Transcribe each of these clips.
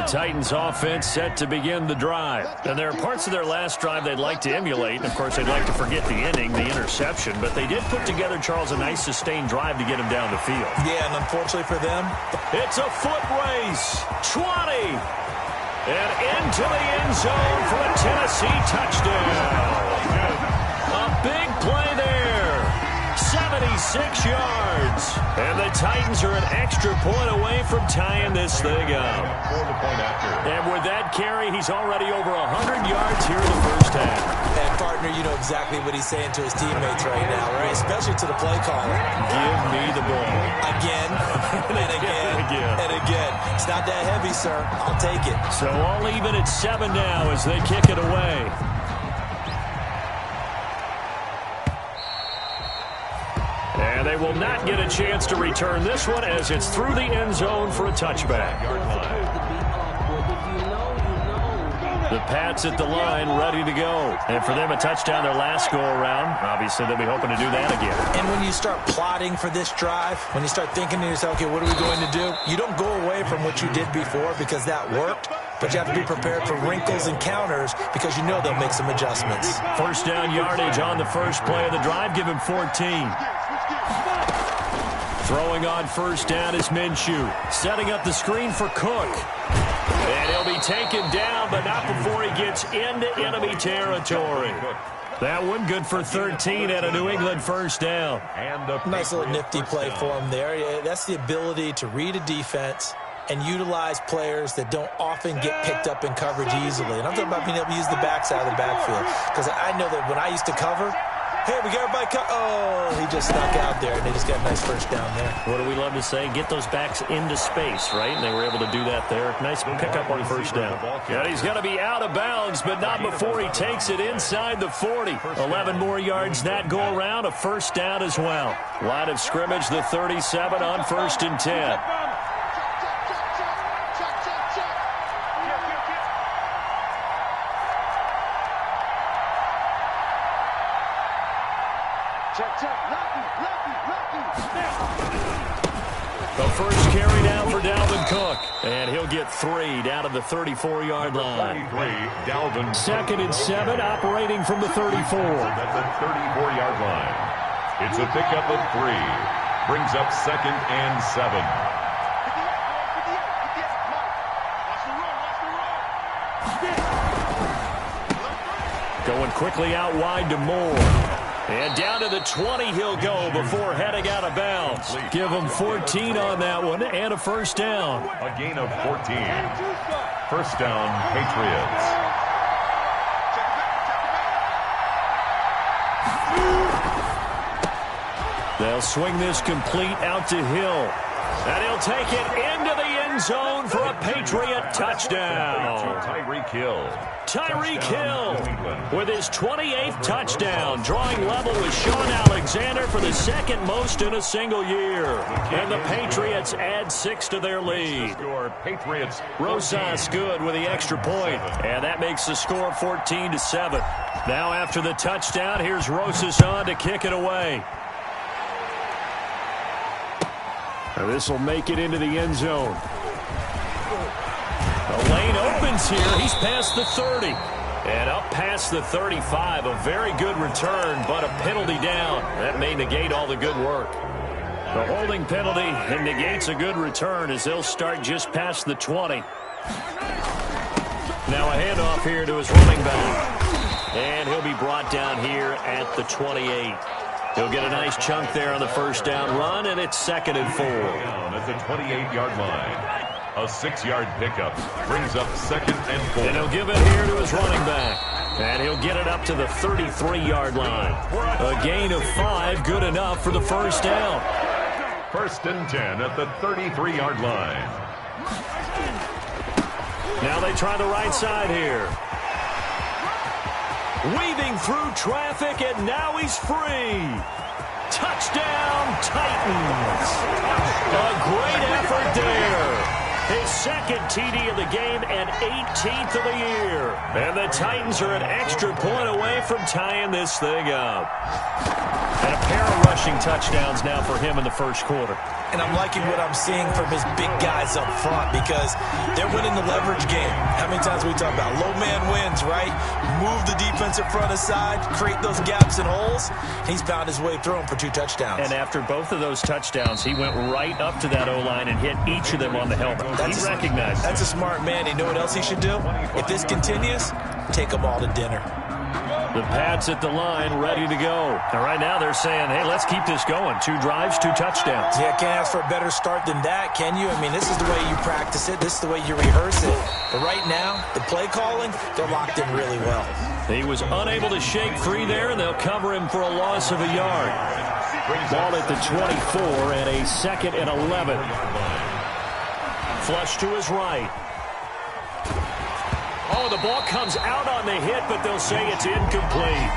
Titans offense set to begin the drive. And there are parts of their last drive they'd like to emulate. And, of course, they'd like to forget the inning, the interception. But they did put together, Charles, a nice sustained drive to get him down the field. Yeah, and unfortunately for them, it's a foot race. 20. And into the end zone for a Tennessee touchdown. A big play there. 76 yards. And the Titans are an extra point away from tying this thing up. And with that carry, he's already over 100 yards here in the first half. And, partner, you know exactly what he's saying to his teammates right now, right? Especially to the play caller. Give me the ball. Again, and again, and again. It's not that heavy, sir. I'll take it. So all even at 7 now as they kick it away. And they will not get a chance to return this one as it's through the end zone for a touchback. The Pats at the line ready to go. And for them, a touchdown their last go-around. Obviously, they'll be hoping to do that again. And when you start plotting for this drive, when you start thinking to yourself, okay, what are we going to do? You don't go away from what you did before because that worked. But you have to be prepared for wrinkles and counters because you know they'll make some adjustments. First down yardage on the first play of the drive. Give him 14. Throwing on first down is Minshew. Setting up the screen for Cook. And he'll be taken down, but not before he gets into enemy territory. That one good for 13 at a New England first down. Nice little nifty play for him there. That's the ability to read a defense and utilize players that don't often get picked up in coverage easily. And I'm talking about being able to use the backside of the backfield. Because I know that when I used to cover, hey, we got everybody oh, he just snuck out there, and they just got a nice first down there. What do we love to say? Get those backs into space, right? And they were able to do that there. Nice pickup on first down. Yeah, he's going to be out of bounds, but not before he takes it inside the 40. 11 more yards that go around, a first down as well. Line of scrimmage, the 37 on 1st and 10. The first carry down for Dalvin Cook. And he'll get 3 down to the 34-yard line. 2nd and 7, operating from the 34. At the 34-yard line. It's a pickup of 3. Brings up 2nd and 7. Going quickly out wide to Moore. And down to the 20 he'll go before heading out of bounds. Give him 14 on that one and a first down. A gain of 14. First down, Patriots. They'll swing this complete out to Hill. And he'll take it into the end zone for a Patriot touchdown. Tyreek Hill. Tyreek Hill with his 28th touchdown, drawing level with Sean Alexander for the 2nd most in a single year. And the Patriots add 6 to their lead. Patriots. Rosas good with the extra point, and that makes the score 14-7. Now after the touchdown, here's Rosas on to kick it away. This will make it into the end zone. The lane opens here. He's past the 30. And up past the 35. A very good return, but a penalty down. That may negate all the good work. The holding penalty negates a good return as they'll start just past the 20. Now a handoff here to his running back. And he'll be brought down here at the 28. He'll get a nice chunk there on the first down run, and it's 2nd and 4. Down at the 28-yard line. A 6-yard pickup brings up 2nd and 4. And he'll give it here to his running back. And he'll get it up to the 33-yard line. A gain of 5, good enough for the first down. 1st and 10 at the 33-yard line. Now they try the right side here. Weaving through traffic, and now he's free. Touchdown, Titans. A great effort there. His second TD of the game and 18th of the year. And the Titans are an extra point away from tying this thing up. And a pair of rushing touchdowns now for him in the first quarter. And I'm liking what I'm seeing from his big guys up front because they're winning the leverage game. How many times we talk about low man wins, right? Move the defensive front aside, create those gaps and holes. He's found his way through them for 2 touchdowns. And after both of those touchdowns, he went right up to that O-line and hit each of them on the helmet. He recognized That's a smart man. You know what else he should do? If this continues, take them all to dinner. The Pats at the line, ready to go. And right now they're saying, hey, let's keep this going. 2 drives, 2 touchdowns. Yeah, can't ask for a better start than that, can you? I mean, this is the way you practice it. This is the way you rehearse it. But right now, the play calling, they're locked in really well. He was unable to shake free there, and they'll cover him for a loss of a yard. Ball at the 24 and a 2nd and 11. Flush to his right. Oh, the ball comes out on the hit, but they'll say it's incomplete.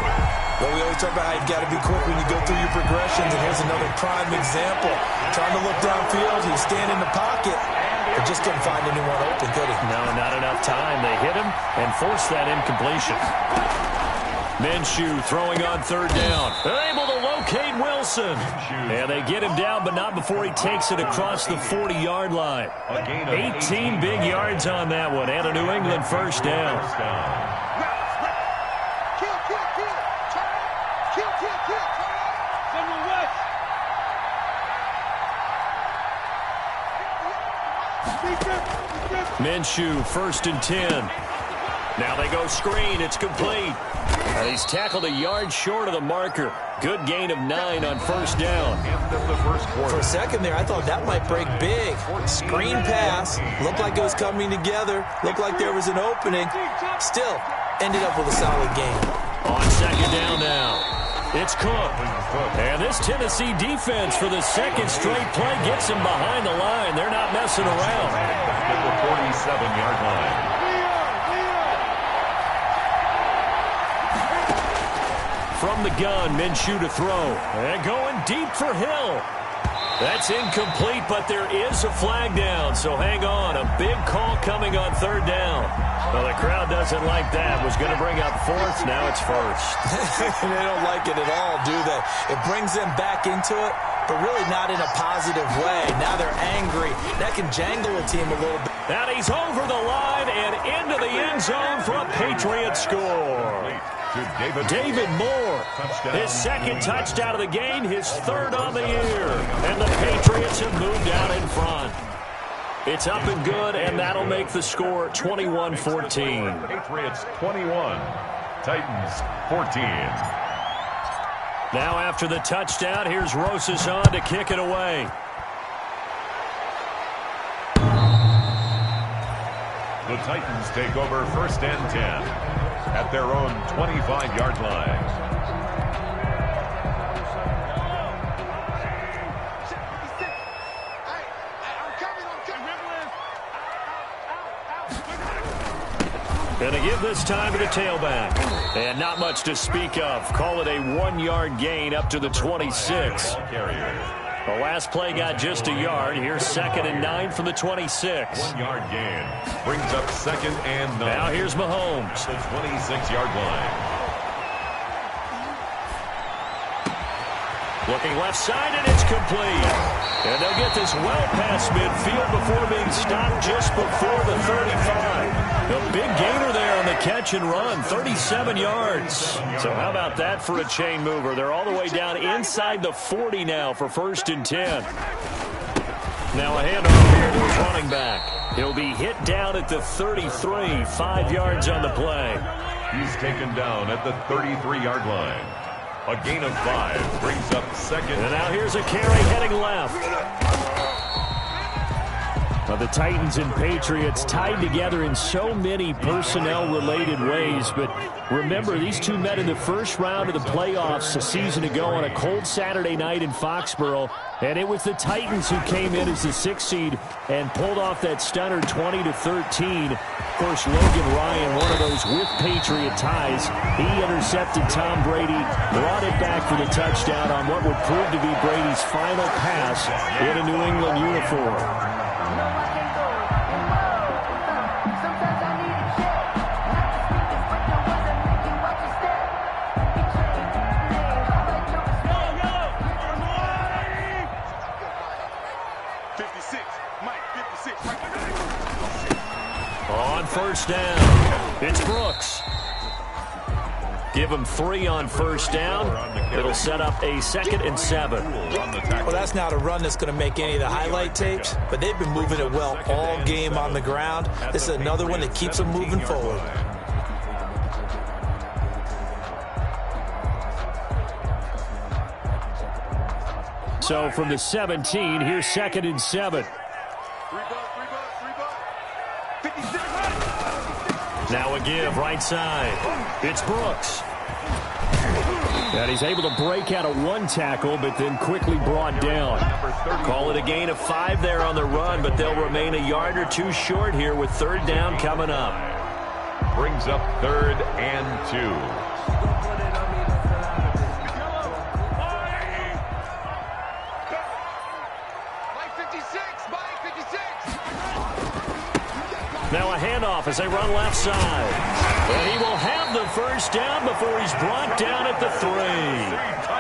Well, we always talk about how you've got to be quick when you go through your progressions, and here's another prime example. Trying to look downfield, he was standing in the pocket, but just couldn't find anyone open, could he? No, not enough time. They hit him and forced that incompletion. Minshew throwing on 3rd down. They're able to locate Wilson. And they get him down, but not before he takes it across the 40-yard line. 18 big yards on that one, and a New England first down. Minshew, 1st and 10. Now they go screen. It's complete. And he's tackled a yard short of the marker. Good gain of 9 on 1st down. For a second there, I thought that might break big. Screen pass. Looked like it was coming together. Looked like there was an opening. Still, ended up with a solid game. On 2nd down now. It's Cook. And this Tennessee defense for the 2nd straight play gets him behind the line. They're not messing around. At the 47-yard line. From the gun, Minshew to throw. And going deep for Hill. That's incomplete, but there is a flag down, so hang on. A big call coming on 3rd down. Well, the crowd doesn't like that. Was going to bring up 4th, now it's 1st. They don't like it at all, do they? It brings them back into it, but really not in a positive way. Now they're angry. That can jangle a team a little bit. And he's over the line and into the end zone for a Patriot score. David Moore, his 2nd touchdown of the game, his 3rd on the year. And the Patriots have moved out in front. It's up and good, and that'll make the score 21-14. Patriots 21, Titans 14. Now after the touchdown, here's Rosas on to kick it away. The Titans take over 1st and 10 at their own 25-yard line. And they give this time to the tailback. And not much to speak of. Call it a 1-yard gain up to the 26. The last play got just a yard. Here's 2nd and 9 from the 26. 1-yard gain brings up 2nd and 9. Now here's Mahomes. The 26-yard line. Looking left side, and it's complete. And they'll get this well past midfield before being stopped just before the 35. A big gainer there on the catch and run, 37 yards. So how about that for a chain mover? They're all the way down inside the 40 now for 1st and 10. Now a handoff here to his running back. He'll be hit down at the 33, 5 yards on the play. He's taken down at the 33-yard line. A gain of 5 brings up 2nd. And now here's a carry heading left. Well, the Titans and Patriots tied together in so many personnel-related ways, but remember, these two met in the first round of the playoffs a season ago on a cold Saturday night in Foxborough, and it was the Titans who came in as the 6th seed and pulled off that stunner 20-13. Of course, Logan Ryan, one of those with Patriot ties, he intercepted Tom Brady, brought it back for the touchdown on what would prove to be Brady's final pass in a New England uniform. 56, Mike, 56, Mike. On first down, it's Brooks. Give him 3 on first down. It'll set up a 2nd and 7. Well, that's not a run that's going to make any of the highlight tapes, but they've been moving it well all game on the ground. This is another one that keeps them moving forward. So from the 17, here's 2nd and 7. Now a give right side. It's Brooks. And he's able to break out of 1 tackle, but then quickly brought down. Call it a gain of 5 there on the run, but they'll remain a yard or 2 short here with 3rd down coming up. Brings up 3rd and 2. Now a handoff as they run left side. And he will have the first down before he's brought down at the 3.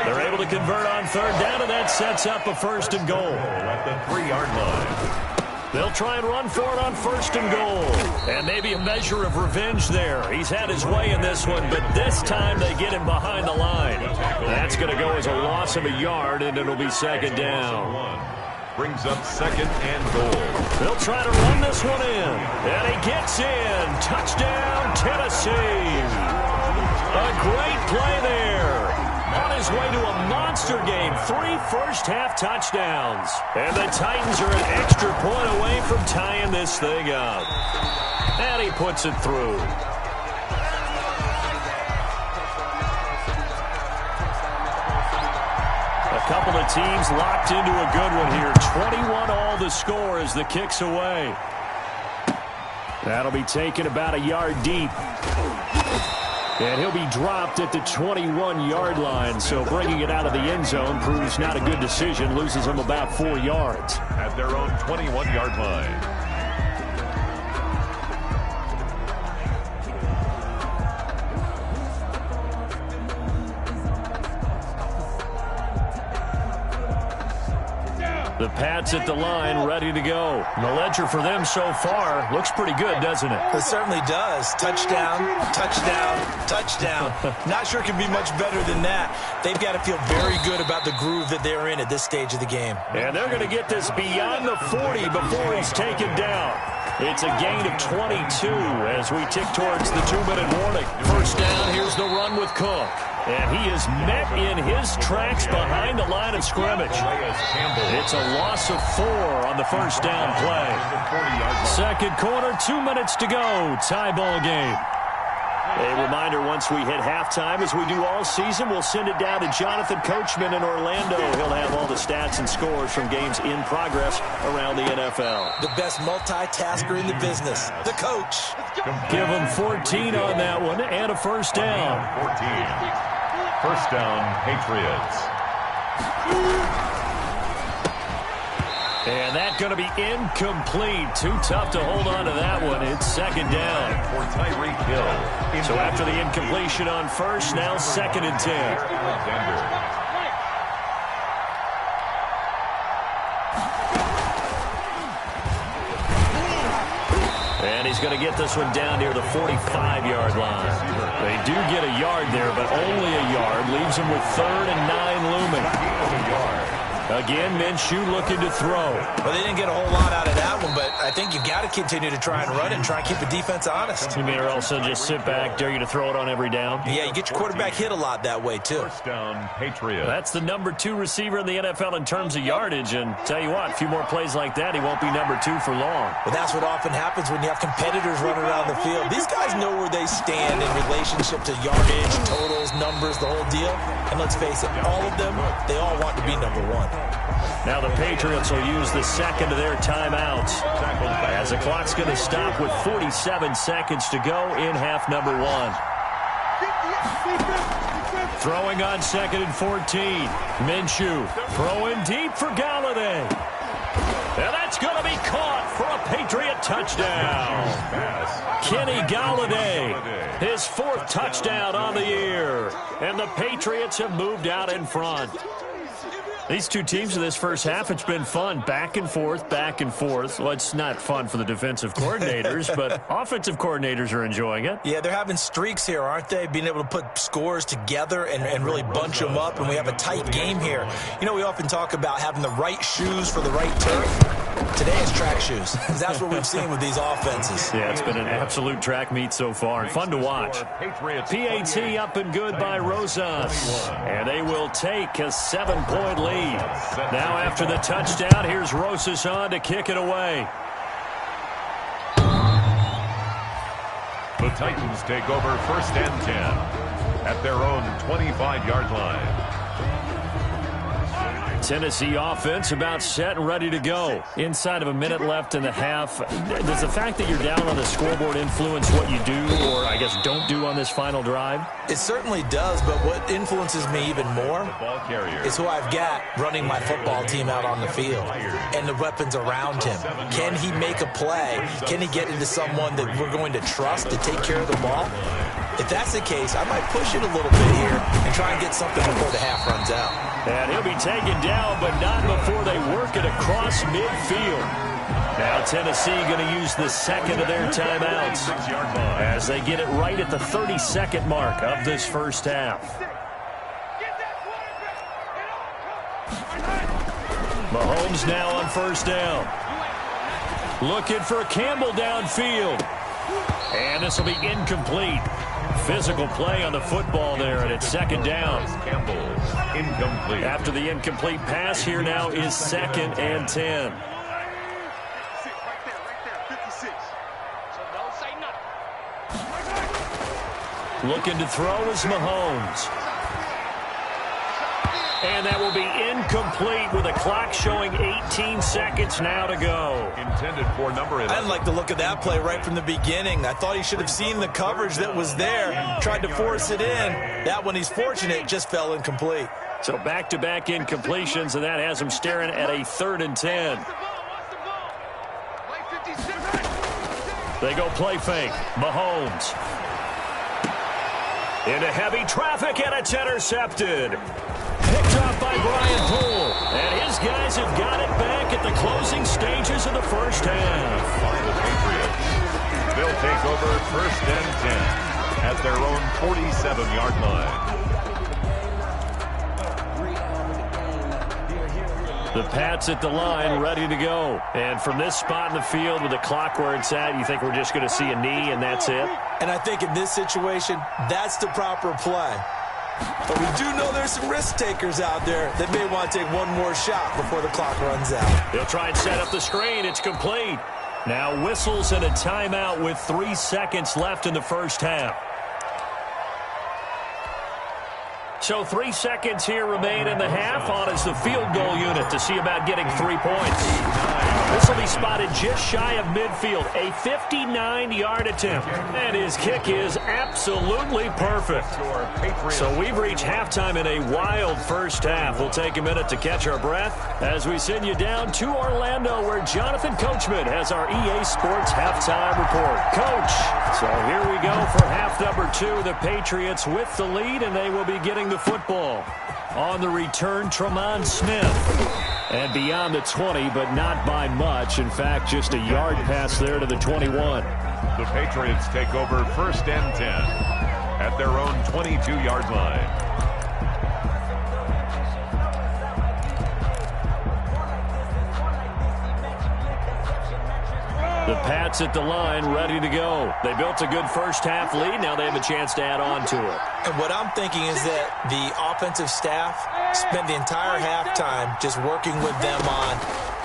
They're able to convert on 3rd down, and that sets up a 1st and goal. At the 3-yard line. They'll try and run for it on 1st and goal. And maybe a measure of revenge there. He's had his way in this one, but this time they get him behind the line. That's going to go as a loss of a yard, and it'll be 2nd down. Brings up 2nd and goal. They'll try to run this one in. And he gets in. Touchdown, Tennessee. A great play there. On his way to a monster game. 3 first-half touchdowns. And the Titans are an extra point away from tying this thing up. And he puts it through. A couple of teams locked into a good one here. 21 all the score as the kick's away. That'll be taken about a yard deep. And he'll be dropped at the 21-yard line. So bringing it out of the end zone proves not a good decision. Loses him about 4 yards. At their own 21-yard line. The Pats at the line, ready to go. And the ledger for them so far looks pretty good, doesn't it? It certainly does. Touchdown, touchdown, touchdown. Not sure it can be much better than that. They've got to feel very good about the groove that they're in at this stage of the game. And they're going to get this beyond the 40 before he's taken down. It's a gain of 22 as we tick towards the 2-minute warning. First down, here's the run with Cook. And he is met in his tracks behind the line of scrimmage. It's a loss of 4 on the first down play. 2nd quarter, 2 minutes to go. Tie ball game. A reminder, once we hit halftime, as we do all season, we'll send it down to Jonathan Coachman in Orlando. He'll have all the stats and scores from games in progress around the NFL. The best multitasker in the business, the coach. Give him 14 on that one and a first down. 14. First down, Patriots. And that's going to be incomplete. Too tough to hold on to that one. It's 2nd down. For Tyreek Hill. So after the incompletion on first, now 2nd and 10. And he's going to get this one down near the 45-yard line. They do get a yard there, but only a yard. Leaves them with 3rd and 9 looming. Again, Minshew looking to throw. Well, they didn't get a whole lot out of that one, but I think you've got to continue to try and run it and try and keep the defense honest. You may also just sit back, dare you to throw it on every down. Yeah, you get your quarterback hit a lot that way, too. First down, Patriots. That's the number 2 receiver in the NFL in terms of yardage, and tell you what, a few more plays like that, he won't be number 2 for long. But that's what often happens when you have competitors running around the field. These guys know where they stand in relationship to yardage, totals, numbers, the whole deal. And let's face it, all of them, they all want to be number 1. Now the Patriots will use the second of their timeouts as the clock's going to stop with 47 seconds to go in half number 1. Throwing on 2nd and 14. Minshew throwing deep for Galladay. And that's going to be caught for a Patriot touchdown. Kenny Galladay, his 4th touchdown on the year. And the Patriots have moved out in front. These two teams in this first half, it's been fun. Back and forth, back and forth. Well, it's not fun for the defensive coordinators, but offensive coordinators are enjoying it. Yeah, they're having streaks here, aren't they? Being able to put scores together and really bunch them up, and we have a tight game here. You know, we often talk about having the right shoes for the right turf. Today it's track shoes. That's what we've seen with these offenses. Yeah, it's been an absolute track meet so far, and fun to watch. PAT up and good by Rosas, and they will take a 7-point lead. Now after the touchdown, here's Rosas on to kick it away. The Titans take over first and 10 at their own 25-yard line. Tennessee offense about set and ready to go. Inside of a minute left in the half. Does the fact that you're down on the scoreboard influence what you do, or I guess don't do on this final drive? It certainly does, but what influences me even more is who I've got running my football team out on the field and the weapons around him. Can he make a play? Can he get into someone that we're going to trust to take care of the ball? If that's the case, I might push it a little bit here and try and get something before the half runs out. And he'll be taken down, but not before they work it across midfield. Now Tennessee going to use the second of their timeouts as they get it right at the 30-second mark of this first half. Mahomes now on first down. Looking for Campbell downfield. And this will be incomplete. Physical play on the football there, and it's second down. Campbell, incomplete. After the incomplete pass, here now is second and 10. Looking to throw is Mahomes. And that will be incomplete with a clock showing 18 seconds now to go. Intended for number 11. I didn't like the look of that play right from the beginning. I thought he should have seen the coverage that was there, tried to force it in. That one, he's fortunate, just fell incomplete. So back-to-back incompletions, and that has him staring at a 3rd and 10. They go play fake. Mahomes. Into heavy traffic, and it's intercepted. Picked off by Brian Poole. And his guys have got it back at the closing stages of the first half. By the Patriots. They'll take over first and 10 at their own 47-yard line. The Pats at the line, ready to go. And from this spot in the field with the clock where it's at, you think we're just going to see a knee and that's it? And I think in this situation, that's the proper play. But we do know there's some risk takers out there that may want to take one more shot before the clock runs out. They'll try and set up the screen. It's complete. Now whistles and a timeout with 3 seconds left in the first half. So 3 seconds here remain in the half. On is the field goal unit to see about getting 3 points. This will be spotted just shy of midfield. A 59-yard attempt. And his kick is absolutely perfect. So we've reached halftime in a wild first half. We'll take a minute to catch our breath as we send you down to Orlando, where Jonathan Coachman has our EA Sports halftime report. Coach, so here we go for half number 2. The Patriots with the lead, and they will be getting the football. On the return, Tremont Smith. And beyond the 20, but not by much. In fact, just a yard pass there to the 21. The Patriots take over first and 10 at their own 22-yard line. The Pats at the line, ready to go. They built a good first half lead. Now they have a chance to add on to it. And what I'm thinking is that the offensive staff spent the entire halftime just working with them on,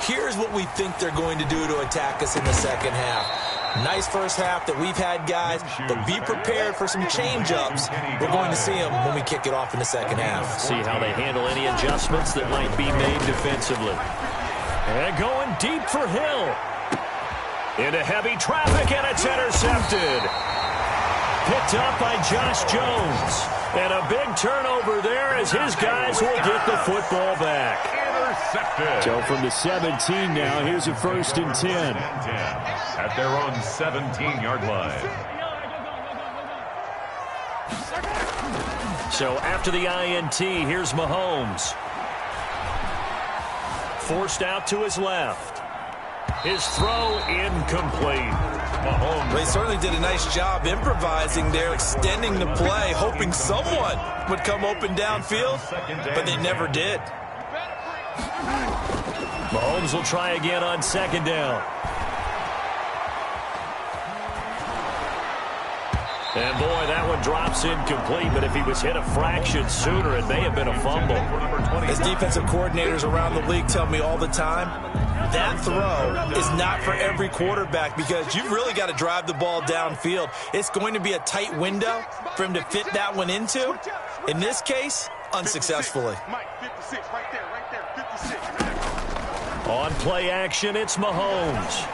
here's what we think they're going to do to attack us in the second half. Nice first half that we've had, guys, but be prepared for some change-ups. We're going to see them when we kick it off in the second half. See how they handle any adjustments that might be made defensively. And going deep for Hill. Into heavy traffic, and it's intercepted. Picked up by Josh Jones. And a big turnover there as his guys will get the football back. Intercepted. So from the 17 now, here's a first and 10. At their own 17-yard line. So after the INT, here's Mahomes. forced out to his left. His throw incomplete. Mahomes. Well, he certainly did a nice job improvising there, extending the play, hoping someone would come open downfield, but they never did. Mahomes will try again on second down. And, boy, that one drops incomplete, but if he was hit a fraction sooner, it may have been a fumble. As defensive coordinators around the league tell me all the time, that throw is not for every quarterback because you've really got to drive the ball downfield. It's going to be a tight window for him to fit that one into. In this case, unsuccessfully. Mike, 56, right there, 56. On play action, it's Mahomes.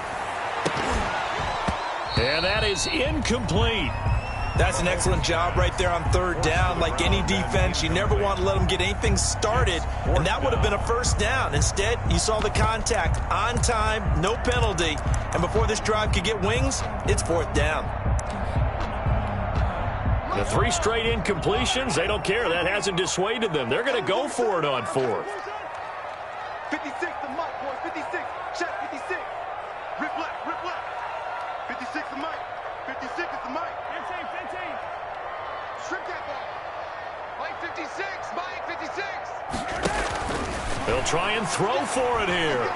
And that is incomplete. That's an excellent job right there on third down. Like any defense, you never want to let them get anything started, and that would have been a first down. Instead, you saw the contact on time, no penalty, and before this drive could get wings, it's fourth down. The 3 straight incompletions, they don't care. That hasn't dissuaded them. They're going to go for it on fourth. 56 to Mike, boys, 56. Check 56. Rip left. 56 to Mike. 56 is to Mike. 15. Strip that ball. Mike 56. Mike 56. They'll try and throw for it here.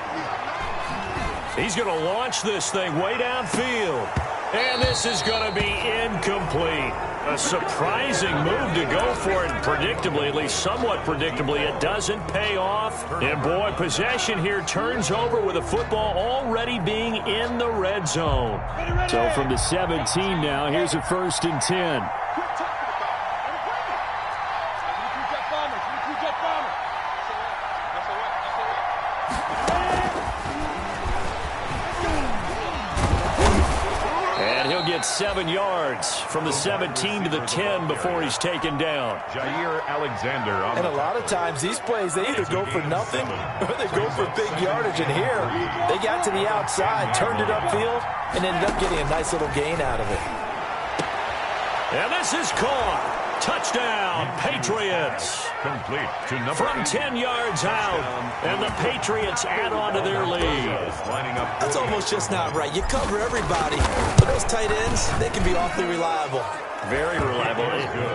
He's going to launch this thing way downfield. And this is going to be incomplete. A surprising move to go for it. Predictably, at least somewhat predictably, it doesn't pay off. And, boy, possession here turns over with the football already being in the red zone. So from the 17 now, here's a 1st and 10. And he'll get 7 yards from the 17 to the 10 before he's taken down. Jair Alexander. And a lot of times these plays, they either go for nothing or they go for big yardage. And here, they got to the outside, turned it upfield, and ended up getting a nice little gain out of it. And this is caught. Touchdown, Patriots. Complete to number From 10 yards out, and the Patriots add on to their lead. That's almost just not right. You cover everybody, but those tight ends, they can be awfully reliable. Very reliable.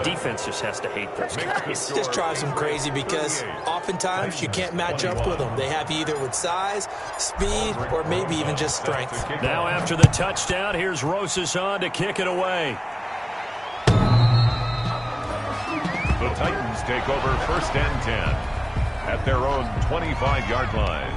Defense just has to hate those guys. It just drives them crazy because oftentimes you can't match up with them. They have you either with size, speed, or maybe even just strength. Now after the touchdown, here's Rosas on to kick it away. The Titans take over 1st and 10 at their own 25-yard line.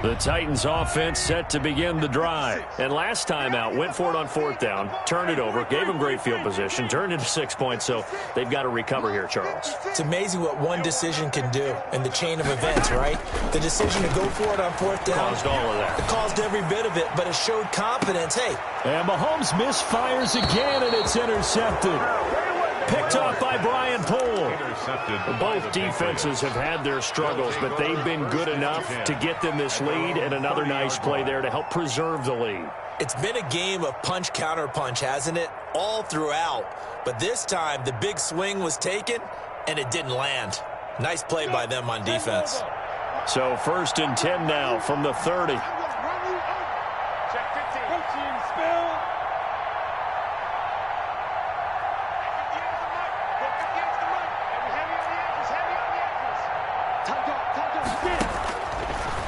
The Titans offense set to begin the drive. And last time out, went for it on 4th down, turned it over, gave them great field position, turned into 6 points, so they've got to recover here, Charles. It's amazing what one decision can do in the chain of events, right? The decision to go for it on 4th down. Caused all of that. It caused every bit of it, but it showed confidence. Hey. And Mahomes misfires again, and it's intercepted. Picked off by Brian Poole. Both defenses have had their struggles, but they've been good enough to get them this lead, and another nice play there to help preserve the lead. It's been a game of punch-counter-punch, hasn't it? All throughout. But this time, the big swing was taken, and it didn't land. Nice play by them on defense. So 1st and 10 now from the 30.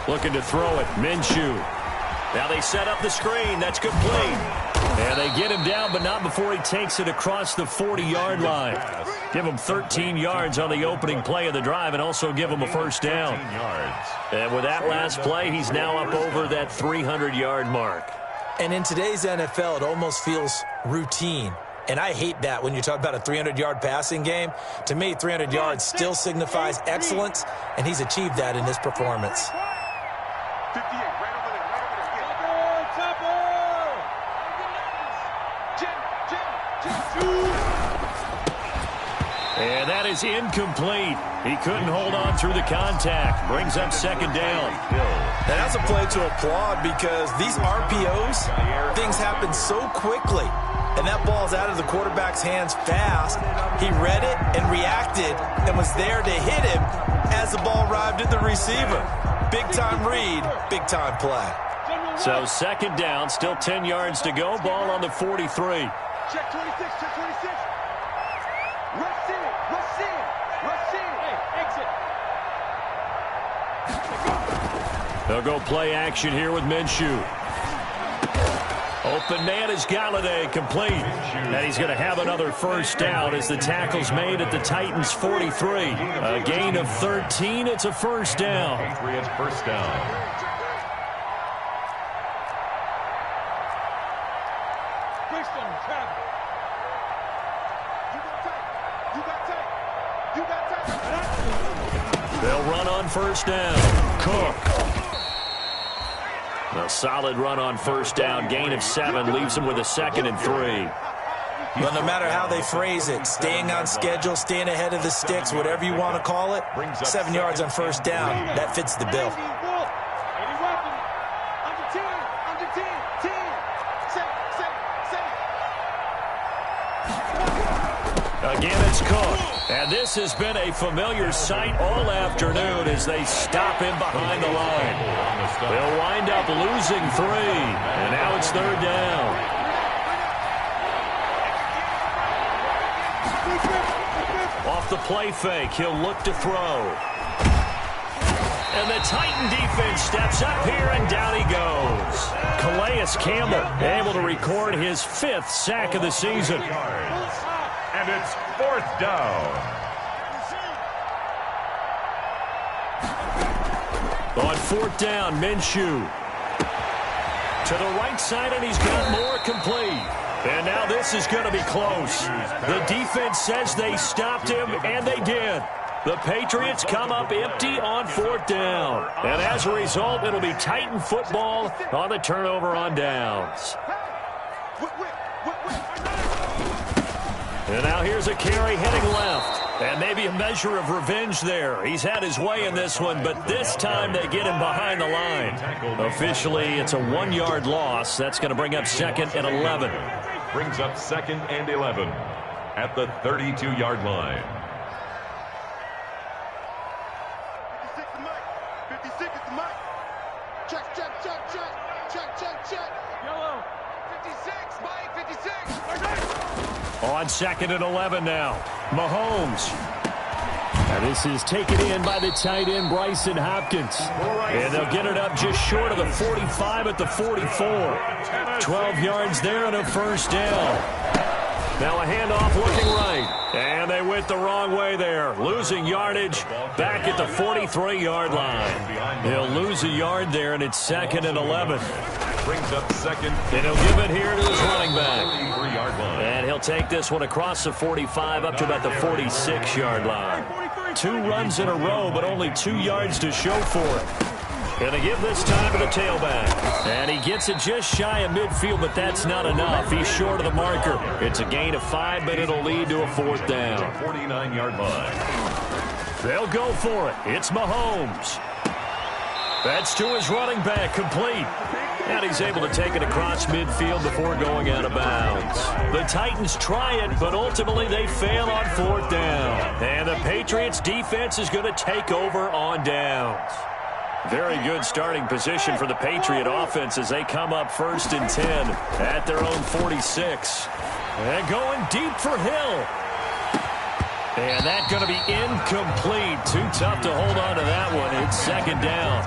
Looking to throw it. Minshew. Now they set up the screen. That's complete. And they get him down, but not before he takes it across the 40-yard line. Give him 13 yards on the opening play of the drive and also give him a 1st down. And with that last play, he's now up over that 300-yard mark. And in today's NFL, it almost feels routine. And I hate that when you talk about a 300-yard passing game. To me, 300 yards still signifies excellence, and he's achieved that in this performance. 58, right over there, And that is incomplete. He couldn't hold on through the contact. Brings up 2nd down. And that's a play to applaud because these RPOs, things happen so quickly. and that ball's out of the quarterback's hands fast. He read it and reacted and was there to hit him as the ball arrived at the receiver. Big-time read, big-time play. So second down, still 10 yards to go. Ball on the 43. Check 26, check 26. Rush in, rush in, rush in. Hey, exit. They'll go play action here with Minshew. Open man is Galladay, complete. And he's going to have another first down as the tackle's made at the Titans' 43. A gain of 13. It's a first down. Patriots first down. They'll run on first down. Cook. A solid run on first down. Gain of 7 leaves them with a 2nd and 3. Well, no matter how they phrase it, staying on schedule, staying ahead of the sticks, whatever you want to call it, 7 yards on first down, that fits the bill. Again, it's Cook. And this has been a familiar sight all afternoon as they stop him behind the line. They'll wind up losing 3. And now it's third down. Off the play fake, he'll look to throw. And the Titan defense steps up here, and down he goes. Calais Campbell able to record his 5th sack of the season. And it's fourth down. On fourth down, Minshew. To the right side, and he's got more complete. And now this is going to be close. The defense says they stopped him, and they did. The Patriots come up empty on fourth down. And as a result, it'll be Titan football on the turnover on downs. And now here's a carry heading left. And maybe a measure of revenge there. He's had his way in this one, but this time they get him behind the line. Officially, it's a 1-yard loss. That's going to bring up 2nd and 11. Brings up 2nd and 11 at the 32-yard line. 56 is Mike. 56 is Mike. Check, check, check, check. Check, check, check. Yellow. 56, Mike, 56. On 2nd and 11 now. Mahomes. And this is taken in by the tight end, Bryson Hopkins. And they'll get it up just short of the 45 at the 44. 12 yards there and a first down. Now a handoff looking right. And they went the wrong way there. Losing yardage back at the 43-yard line. He'll lose a yard there, and it's 2nd and 11. Brings up 2nd. And he'll give it here to his running back. 43-yard line. And he'll take this one across the 45 up to about the 46-yard line. 2 runs in a row, but only 2 yards to show for it. And they give this time to the tailback. And he gets it just shy of midfield, but that's not enough. He's short of the marker. It's a gain of 5, but it'll lead to a fourth down. 49-yard line. They'll go for it. It's Mahomes. That's to his running back, complete. And he's able to take it across midfield before going out of bounds. The Titans try it, but ultimately they fail on fourth down. And the Patriots defense is going to take over on downs. Very good starting position for the Patriot offense as they come up 1st and 10 at their own 46. And going deep for Hill. And that's going to be incomplete. Too tough to hold on to that one. It's 2nd down.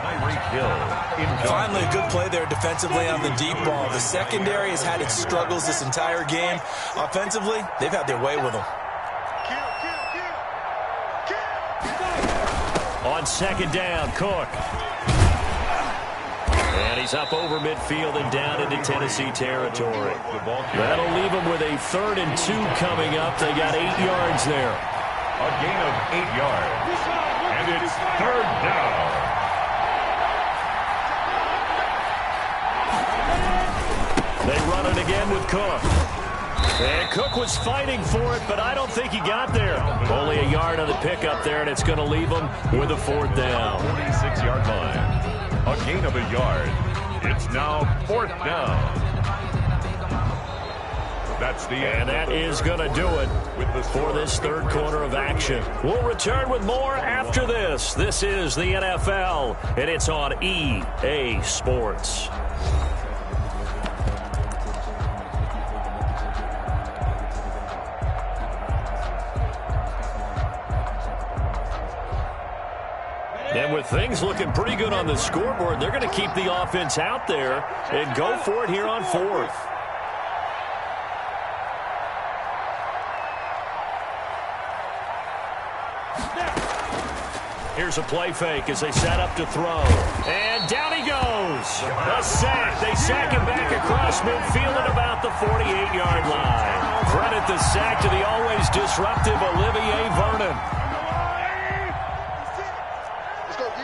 Finally, a good play there defensively on the deep ball. The secondary has had its struggles this entire game. Offensively, they've had their way with them. On 2nd down, Cook. And he's up over midfield and down into Tennessee territory. That'll leave them with a 3rd and 2 coming up. They got 8 yards there. A gain of 8 yards. And it's 3rd down. They run it again with Cook. And Cook was fighting for it, but I don't think he got there. Only a yard on the pickup there, and it's going to leave him with a fourth down. 46-yard line. A gain of a yard. It's now 4th down. That's the And that is going to do it for this third quarter of action. We'll return with more after this. This is the NFL, and it's on EA Sports. And with things looking pretty good on the scoreboard, they're going to keep the offense out there and go for it here on fourth. Here's a play fake as they set up to throw. And down he goes. A sack. They sack him back across midfield at about the 48-yard line. Credit the sack to the always disruptive Olivier Vernon. Let's go, D.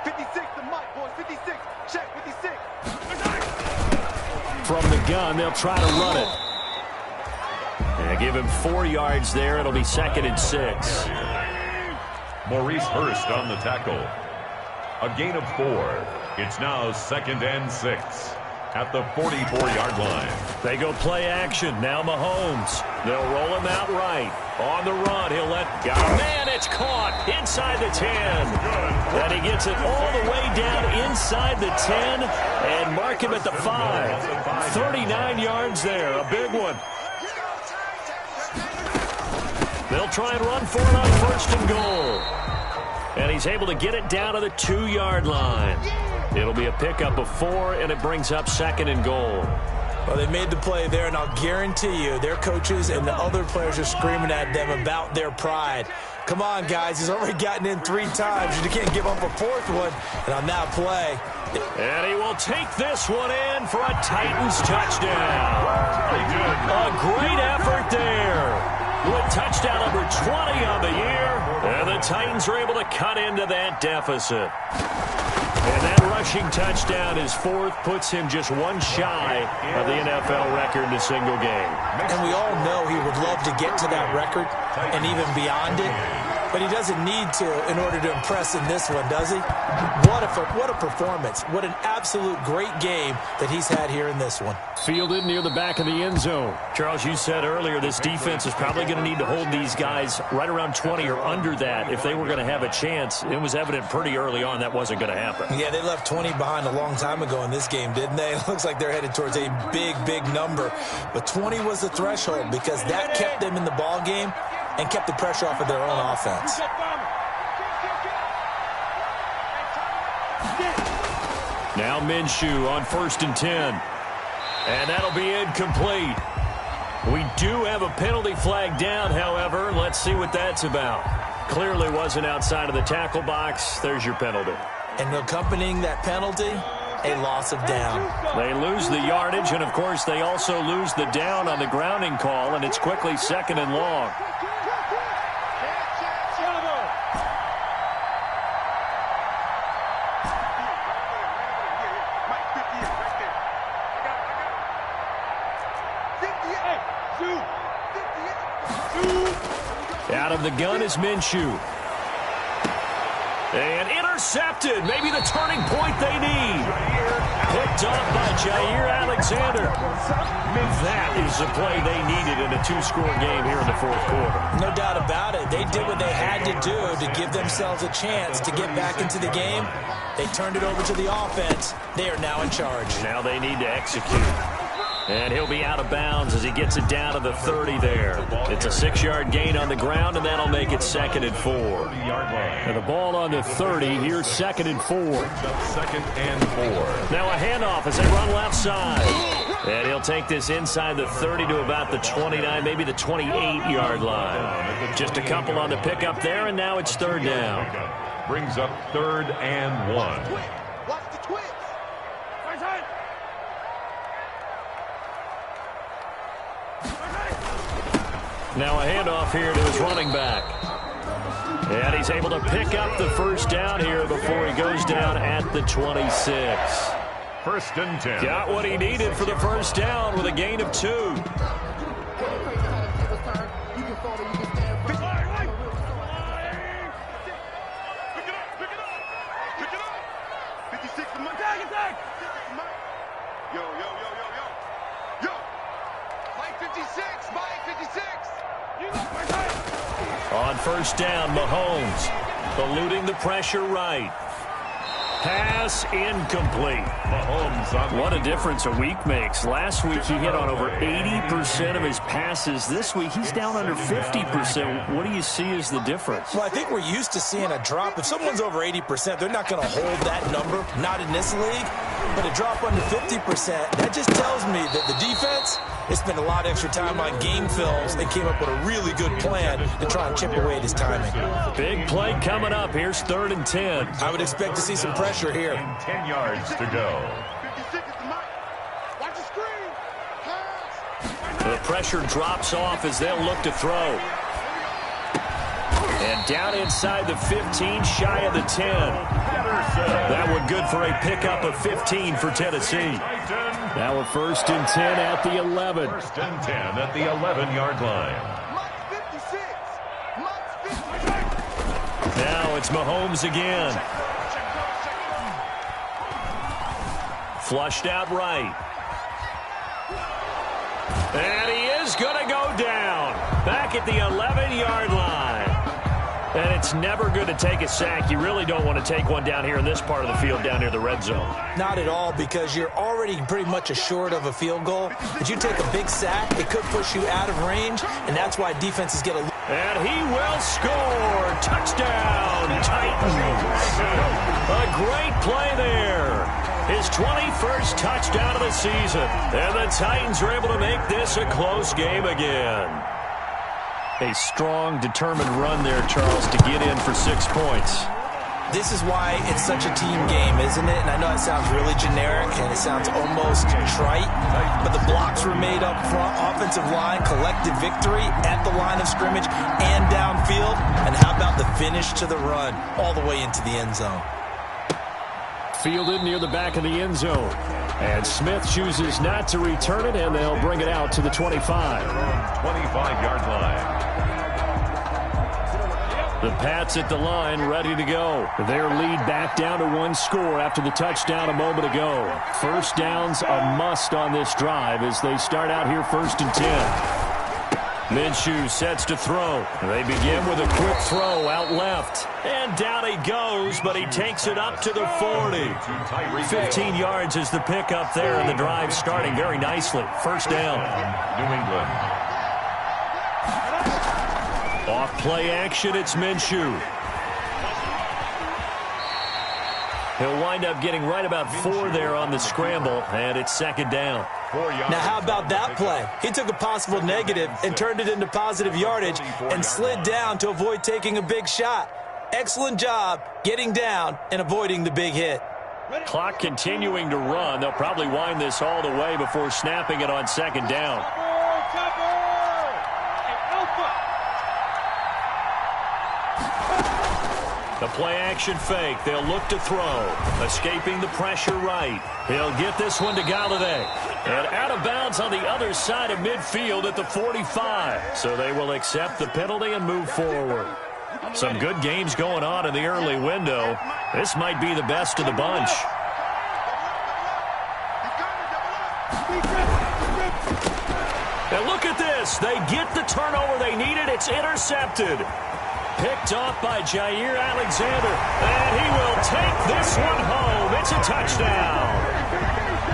56 to Mike, boys. 56. Check, 56. From the gun, they'll try to run it. And give him 4 yards there. It'll be 2nd and 6. Maurice Hurst on the tackle. A gain of 4. It's now 2nd and 6 at the 44-yard line. They go play action. Now Mahomes. They'll roll him out right. On the run, he'll let go. Man, it's caught inside the 10. And he gets it all the way down inside the 10 and mark him at the 5. 39 yards there. A big one. They'll try and run for it on 1st and goal. And he's able to get it down to the 2-yard line. It'll be a pickup of 4, and it brings up 2nd and goal. Well, they made the play there, and I'll guarantee you their coaches and the other players are screaming at them about their pride. Come on, guys. He's already gotten in 3 times. You can't give up a 4th one. And on that play. And he will take this one in for a Titans touchdown. A great effort there. With touchdown number 20 on the year, and the Titans are able to cut into that deficit. And that rushing touchdown, his 4th, puts him just 1 shy of the NFL record in a single game. And we all know he would love to get to that record and even beyond it, but he doesn't need to in order to impress in this one, does he? What a performance. What an absolute great game that he's had here in this one. Fielded near the back of the end zone. Charles, you said earlier this defense is probably going to need to hold these guys right around 20 or under that if they were going to have a chance. It was evident pretty early on that wasn't going to happen. Yeah, they left 20 behind a long time ago in this game, didn't they? It looks like they're headed towards a big, big number. But 20 was the threshold because that kept them in the ball game and kept the pressure off of their own offense. Now Minshew on 1st and 10. And that'll be incomplete. We do have a penalty flag down, however. Let's see what that's about. Clearly wasn't outside of the tackle box. There's your penalty. And accompanying that penalty, a loss of down. They lose the yardage, and, of course, they also lose the down on the grounding call, and it's quickly 2nd and long. Out of the gun is Minshew. And intercepted. Maybe the turning point they need. Picked off by Jair Alexander. That is the play they needed in a 2-score game here in the 4th quarter. No doubt about it. They did what they had to do to give themselves a chance to get back into the game. They turned it over to the offense. They are now in charge. Now they need to execute. And he'll be out of bounds as he gets it down to the 30 there. It's a 6-yard gain on the ground, and that'll make it 2nd and 4. And the ball on the 30. Here's 2nd and 4. 2nd and 4. Now a handoff as they run left side. And he'll take this inside the 30 to about the 29, maybe the 28-yard line. Just a couple on the pickup there, and now it's 3rd down. Brings up 3rd and 1. Watch the twitch. Now a handoff here to his running back. And he's able to pick up the 1st down here before he goes down at the 26. 1st and 10. Got what he needed for the 1st down with a gain of 2. first down. Mahomes eluding the pressure right. Pass incomplete. Mahomes. What a difference a week makes. Last week he hit on over 80% of his passes. This week he's down under 50%. What do you see as the difference? Well, I think we're used to seeing a drop. If someone's over 80%, they're not going to hold that number, not in this league. But a drop under 50%, that just tells me that the defense has spent a lot of extra time on game films and came up with a really good plan to try and chip away at his timing. Big play coming up. Here's 3rd and 10. I would expect to see some pressure here. 10 yards to go. 56 is the mic. Watch the screen. Pass. The pressure drops off as they'll look to throw. And down inside the 15, shy of the 10. That one good for a pickup of 15 for Tennessee. Now a 1st and 10 at the 11. 1st and 10 at the 11-yard line. Mike's 56. Mike's 56. Now it's Mahomes again. Flushed out right. And he is going to go down. Back at the 11-yard line. And it's never good to take a sack. You really don't want to take one down here in this part of the field, down near the red zone. Not at all, because you're already pretty much assured of a field goal. If you take a big sack, it could push you out of range, and that's why defenses get a... And he will score. Touchdown, Titans. A great play there. His 21st touchdown of the season. And the Titans are able to make this a close game again. A strong, determined run there, Charles, to get in for 6 points. This is why it's such a team game, isn't it? And I know it sounds really generic and it sounds almost trite, but the blocks were made up front, offensive line, collective victory at the line of scrimmage and downfield. And how about the finish to the run all the way into the end zone? Fielded near the back of the end zone. And Smith chooses not to return it, and they'll bring it out to the 25. 25-yard line. The Pats at the line, ready to go. Their lead back down to 1 score after the touchdown a moment ago. First down's a must on this drive as they start out here 1st and 10. Minshew sets to throw. They begin with a quick throw out left. And down he goes, but he takes it up to the 40. 15 yards is the pickup there, and the drive starting very nicely. 1st down. New England. Off play action, it's Minshew. He'll wind up getting right about 4 there on the scramble, and it's 2nd down. Now, how about that play? He took a possible negative and turned it into positive yardage and slid down to avoid taking a big shot. Excellent job getting down and avoiding the big hit. Clock continuing to run. They'll probably wind this all the way before snapping it on 2nd down. The play-action fake. They'll look to throw. Escaping the pressure right. He'll get this one to Galladay. And out of bounds on the other side of midfield at the 45. So they will accept the penalty and move forward. Some good games going on in the early window. This might be the best of the bunch. And look at this. They get the turnover they needed. It's intercepted. Picked off by Jair Alexander. And he will take this one home. It's a touchdown.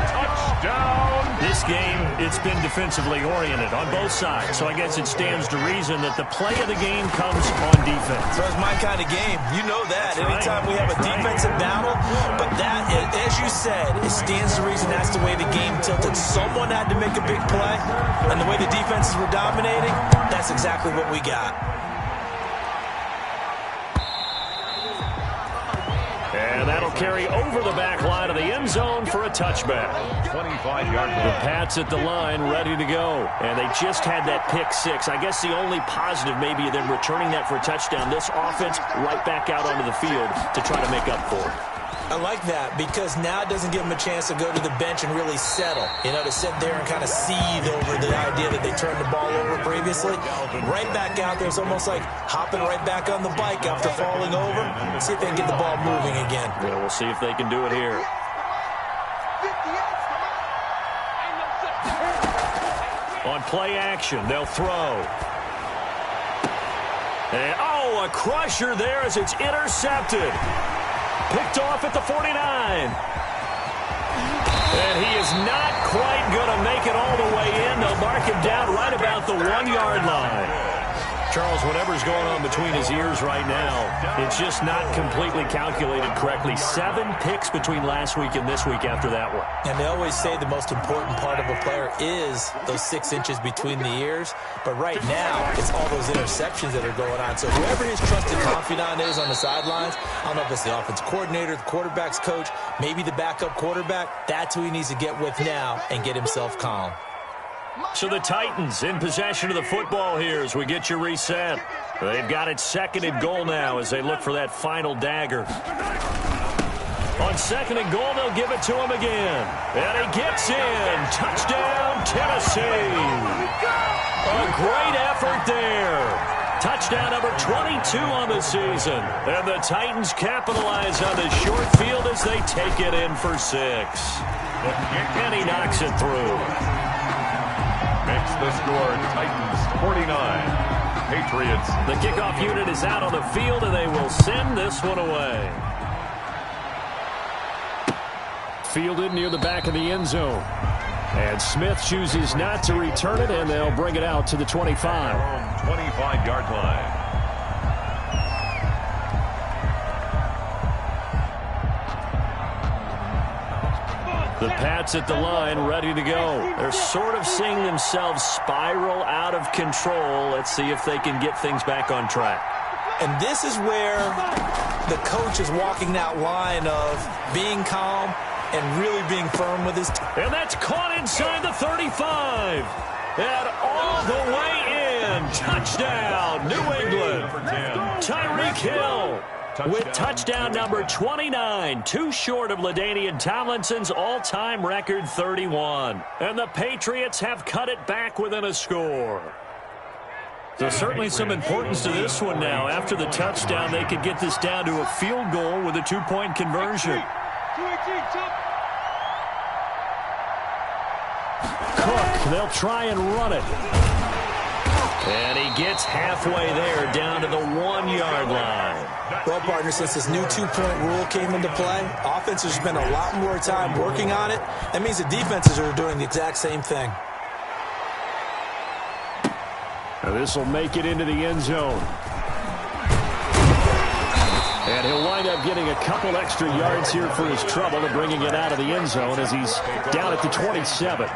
Touchdown. This game, it's been defensively oriented on both sides. So I guess it stands to reason that the play of the game comes on defense. So it's my kind of game. You know that. Anytime we have a defensive battle. But that, as you said, it stands to reason that's the way the game tilted. Someone had to make a big play. And the way the defenses were dominating, that's exactly what we got. And that'll carry over the back line of the end zone for a touchback. 25-yard line. The Pats at the line, ready to go. And they just had that pick 6. I guess the only positive maybe of them returning that for a touchdown. This offense right back out onto the field to try to make up for it. I like that because now it doesn't give them a chance to go to the bench and really settle. You know, to sit there and kind of seethe over the idea that they turned the ball over previously. Right back out there, it's almost like hopping right back on the bike after falling over. See if they can get the ball moving again. Yeah, we'll see if they can do it here. On play action, they'll throw. And, oh, Oh, a crusher there as it's intercepted. Picked off at the 49. And he is not quite going to make it all the way in. They'll mark him down right about the 1-yard line. Charles, whatever's going on between his ears right now, it's just not completely calculated correctly. 7 picks between last week and this week after that one. And they always say the most important part of a player is those 6 inches between the ears. But right now, it's all those interceptions that are going on. So whoever his trusted confidant is on the sidelines, I don't know if it's the offensive coordinator, the quarterback's coach, maybe the backup quarterback, that's who he needs to get with now and get himself calm. So the Titans in possession of the football here as we get you reset. They've got it 2nd and goal now as they look for that final dagger. On 2nd and goal, they'll give it to him again. And he gets in. Touchdown, Tennessee. A great effort there. Touchdown number 22 on the season. And the Titans capitalize on the short field as they take it in for 6. And he knocks it through. Makes the score Titans 49. Patriots. The kickoff unit is out on the field, and they will send this one away. Fielded near the back of the end zone. And Smith chooses not to return it, and they'll bring it out to the 25. 25-yard line. The Pats at the line, ready to go. They're sort of seeing themselves spiral out of control. Let's see if they can get things back on track. And this is where the coach is walking that line of being calm and really being firm with his team. And that's caught inside the 35. And all the way in. Touchdown, New England. Tyreek Hill. With touchdown number 29, too short of LaDainian Tomlinson's all-time record 31. And the Patriots have cut it back within a score. So certainly some importance to this one now. After the touchdown, they could get this down to a field goal with a 2-point conversion. Cook, they'll try and run it. And he gets halfway there, down to the 1-yard line. Well, partner, since this new 2-point rule came into play, offenses spend a lot more time working on it. That means the defenses are doing the exact same thing. Now this will make it into the end zone. And he'll wind up getting a couple extra yards here for his trouble and bringing it out of the end zone as he's down at the 27.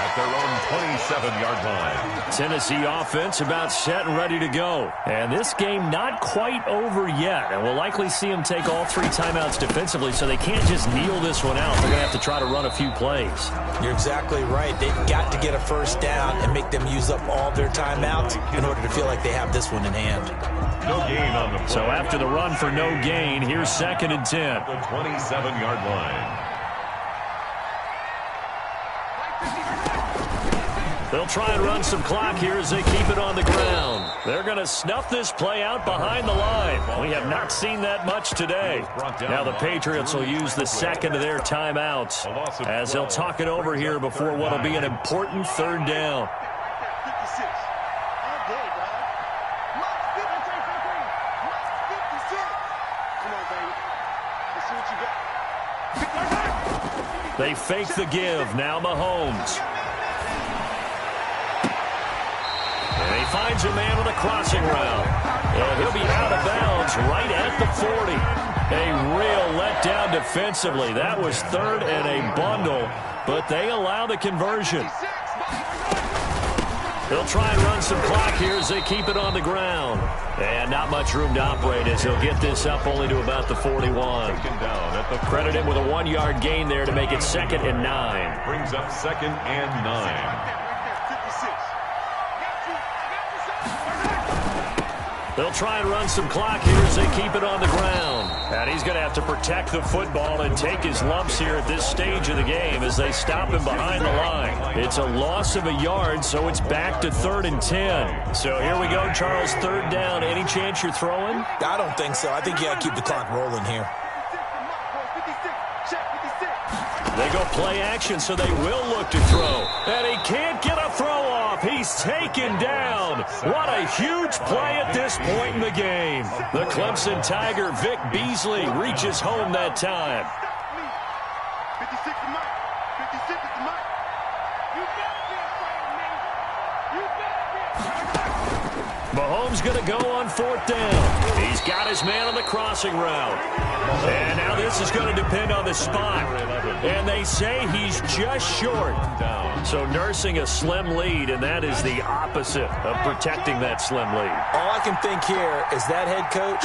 At their own 27-yard line. Tennessee offense about set and ready to go. And this game not quite over yet. And we'll likely see them take all 3 timeouts defensively, so they can't just kneel this one out. They're going to have to try to run a few plays. You're exactly right. They've got to get a first down and make them use up all their timeouts in order to feel like they have this one in hand. No gain on the play. So after the run for no gain, here's 2nd and 10. The 27-yard line. They'll try and run some clock here as they keep it on the ground. They're going to snuff this play out behind the line. We have not seen that much today. Now the Patriots will use the 2nd of their timeouts as they'll talk it over here before what will be an important 3rd down. They fake the give. Now Mahomes. And he finds a man on a crossing route. And he'll be out of bounds right at the 40. A real letdown defensively. That was 3rd and a bundle, but they allow the conversion. They'll try and run some clock here as they keep it on the ground. And not much room to operate as he'll get this up only to about the 41. Credit him with a 1-yard gain there to make it 2nd and 9. Brings up 2nd and 9. They'll try and run some clock here as they keep it on the ground. And he's going to have to protect the football and take his lumps here at this stage of the game as they stop him behind the line. It's a loss of a yard, so it's back to 3rd and 10. So here we go, Charles, 3rd down. Any chance you're throwing? I don't think so. I think you got to keep the clock rolling here. They go play action, so they will look to throw. And he can't get a throw off. He's taken down. What a huge play at this point in the game. The Clemson Tiger, Vic Beasley, reaches home that time. 56 is Mike. 56 is the Mike. You better be afraid of me. You better be afraid of me. Mahomes going to go on 4th down. He's got his man on the crossing route. And now this is going to depend on the spot. And they say he's just short. So nursing a slim lead, and that is the opposite of protecting that slim lead. All I can think here is that head coach,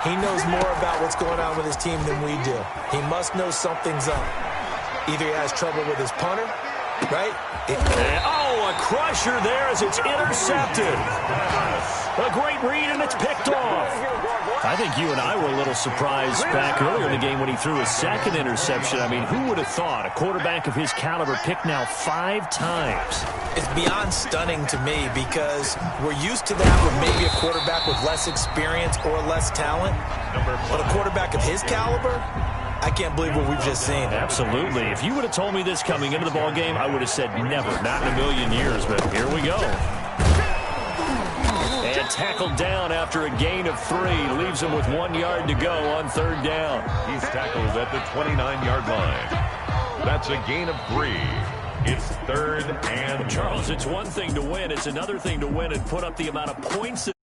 he knows more about what's going on with his team than we do. He must know something's up. Either he has trouble with his punter, right? A crusher there as it's intercepted. A great read, and it's picked off. I think you and I were a little surprised back earlier in the game when he threw his second interception. I mean, who would have thought a quarterback of his caliber picked now 5 times? It's beyond stunning to me because we're used to that with maybe a quarterback with less experience or less talent. But a quarterback of his caliber, I can't believe what we've just seen. Absolutely. If you would have told me this coming into the ball game, I would have said never, not in a million years. But here we go. And tackled down after a gain of 3. Leaves him with 1 yard to go on 3rd down. He's tackled at the 29-yard line. That's a gain of 3. It's 3rd and Charles, it's one thing to win. It's another thing to win and put up the amount of points that